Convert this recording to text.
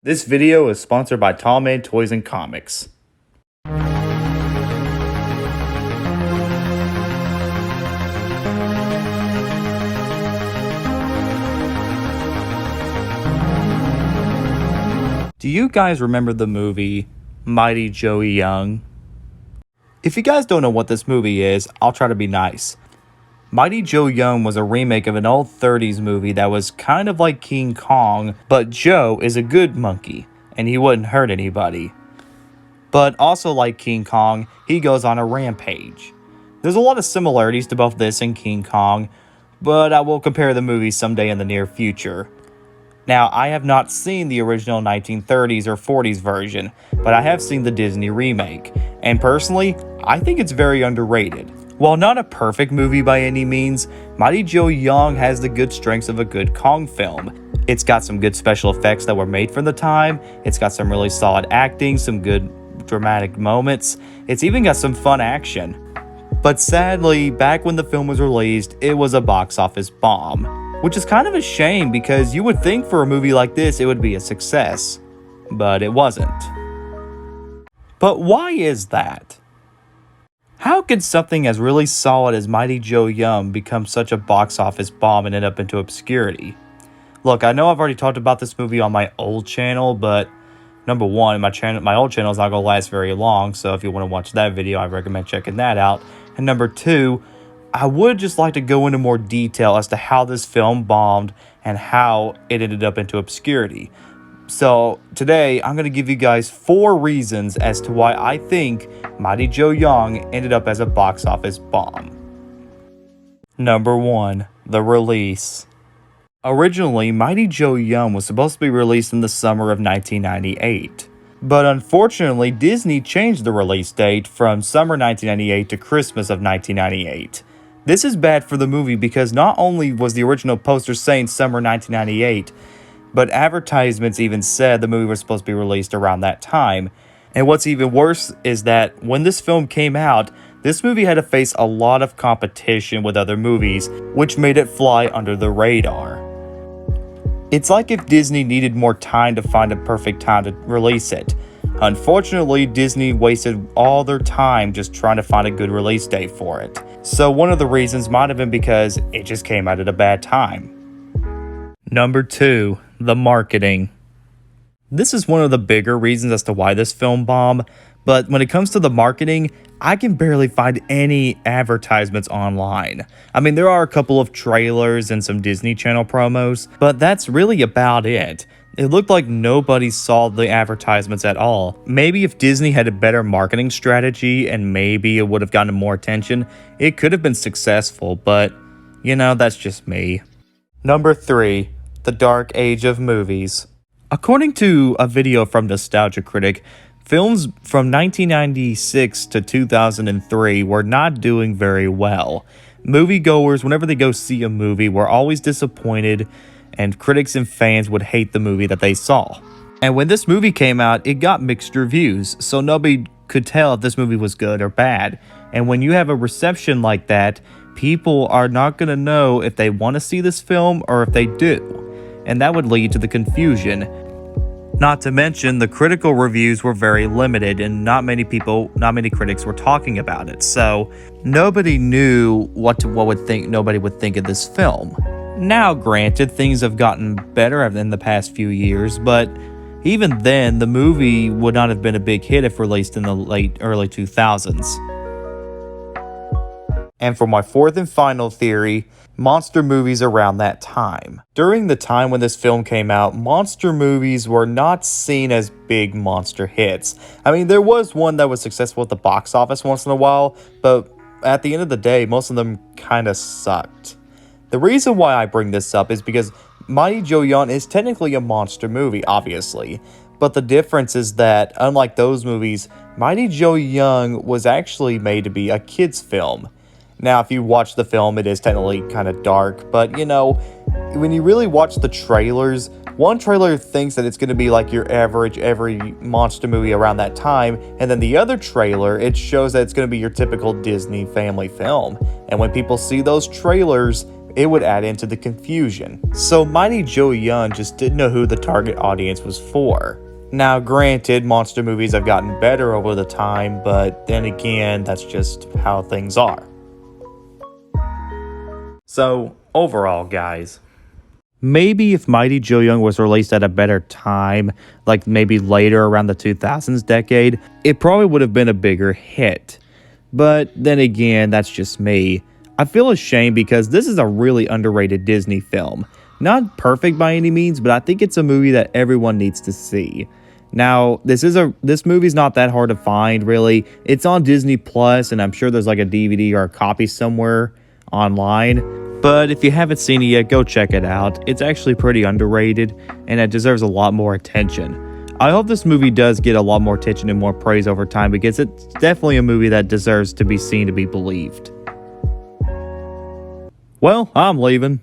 This video is sponsored by Tall Man Toys and Comics. Do you guys remember the movie Mighty Joe Young? If you guys don't know what this movie is, I'll try to be nice. Mighty Joe Young was a remake of an old 30s movie that was kind of like King Kong, but Joe is a good monkey, and he wouldn't hurt anybody. But also like King Kong, he goes on a rampage. There's a lot of similarities to both this and King Kong, but I will compare the movies someday in the near future. Now, I have not seen the original 1930s or 40s version, but I have seen the Disney remake, and personally, I think it's very underrated. While not a perfect movie by any means, Mighty Joe Young has the good strengths of a good Kong film. It's got some good special effects that were made for the time, it's got some really solid acting, some good dramatic moments, it's even got some fun action. But sadly, back when the film was released, it was a box office bomb, which is kind of a shame because you would think for a movie like this it would be a success, but it wasn't. But why is that? How could something as really solid as Mighty Joe Young become such a box office bomb and end up into obscurity? Look, I know I've already talked about this movie on my old channel, but number one, my old channel is not going to last very long, so if you want to watch that video, I recommend checking that out. And number two, I would just like to go into more detail as to how this film bombed and how it ended up into obscurity. So today, I'm going to give you guys 4 reasons as to why I think Mighty Joe Young ended up as a box office bomb. Number 1. The release. Originally, Mighty Joe Young was supposed to be released in the summer of 1998. But unfortunately, Disney changed the release date from summer 1998 to Christmas of 1998. This is bad for the movie because not only was the original poster saying summer 1998, but advertisements even said the movie was supposed to be released around that time. And what's even worse is that when this film came out, this movie had to face a lot of competition with other movies, which made it fly under the radar. It's like if Disney needed more time to find a perfect time to release it. Unfortunately, Disney wasted all their time just trying to find a good release date for it. So one of the reasons might have been because it just came out at a bad time. Number 2. The marketing. This is one of the bigger reasons as to why this film bombed, but when it comes to the marketing, I can barely find any advertisements online. I mean, there are a couple of trailers and some Disney Channel promos, but that's really about it. It looked like nobody saw the advertisements at all. Maybe if Disney had a better marketing strategy and maybe it would have gotten more attention, it could have been successful, but, you know, that's just me. Number 3. The Dark Age of Movies. According to a video from Nostalgia Critic, films from 1996 to 2003 were not doing very well. Moviegoers, whenever they go see a movie, were always disappointed, and critics and fans would hate the movie that they saw. And when this movie came out, it got mixed reviews, so nobody could tell if this movie was good or bad. And when you have a reception like that, people are not going to know if they want to see this film or if they do. And that would lead to the confusion. Not to mention, the critical reviews were very limited and not many critics were talking about it. So nobody knew nobody would think of this film. Now, granted, things have gotten better in the past few years, but even then, the movie would not have been a big hit if released in the early 2000s. And for my 4th and final theory, monster movies around that time. During the time when this film came out, monster movies were not seen as big monster hits. I mean, there was one that was successful at the box office once in a while, but at the end of the day, most of them kind of sucked. The reason why I bring this up is because Mighty Joe Young is technically a monster movie, obviously, but the difference is that, unlike those movies, Mighty Joe Young was actually made to be a kid's film. Now, if you watch the film, it is technically kind of dark, but, you know, when you really watch the trailers, one trailer thinks that it's going to be like your average every monster movie around that time, and then the other trailer, it shows that it's going to be your typical Disney family film. And when people see those trailers, it would add into the confusion. So Mighty Joe Young just didn't know who the target audience was for. Now, granted, monster movies have gotten better over the time, but then again, that's just how things are. So, overall, guys, maybe if Mighty Joe Young was released at a better time, like maybe later around the 2000s decade, it probably would have been a bigger hit. But then again, that's just me. I feel ashamed because this is a really underrated Disney film. Not perfect by any means, but I think it's a movie that everyone needs to see. Now, this movie's not that hard to find, really. It's on Disney Plus, and I'm sure there's like a DVD or a copy somewhere online. But if you haven't seen it yet, go check it out. It's actually pretty underrated, and it deserves a lot more attention. I hope this movie does get a lot more attention and more praise over time, because it's definitely a movie that deserves to be seen to be believed. Well, I'm leaving.